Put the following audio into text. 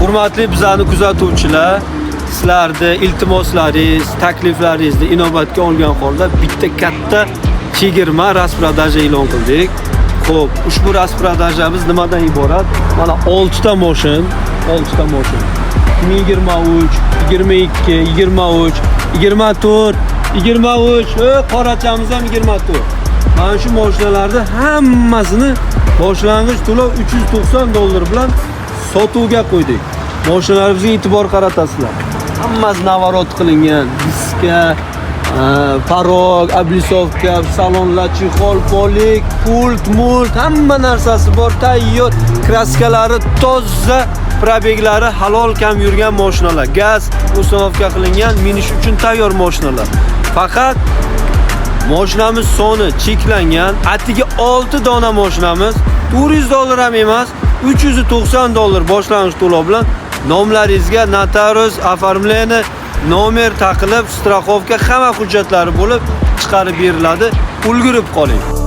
Hurmatli bizlarni kuzatuvchilar, sizlarni iltimoslaringiz, takliflaringizni inobatga olgan holda bitta katta chegirma rasprodaja e'lon qildik. Xo'p, ushbu rasprodajamiz nimadan iborat? Mana 6 ta moshin. 2023, 22, 23, 24, 23, qorachamiz ham 24. Mana shu mashinalarni hammasini boshlang'ich to'lov $390 bilan sotuvga qo'ydik. Mashinalarga e'tibor qaratasizlar. Hammasi navorot qilingan, diska, parog, oblisovka, salonlar, chexol, polik, pult, hamma narsasi bor, tayyor, kraskalari toza, probeglari halol kam yurgan mashinalar. Gaz uстановка qilingan, minish uchun tayyor mashinalar. Faqat mashinamiz soni cheklangan. Atigi 6 dona mashinamiz $400 ham emas, $390 boshlang'ich to'lov bilan nomlaringizga notarius оформление nomer taqilib, страховка hamma hujjatlari bo'lib chiqarib beriladi. Ulgurib qoling.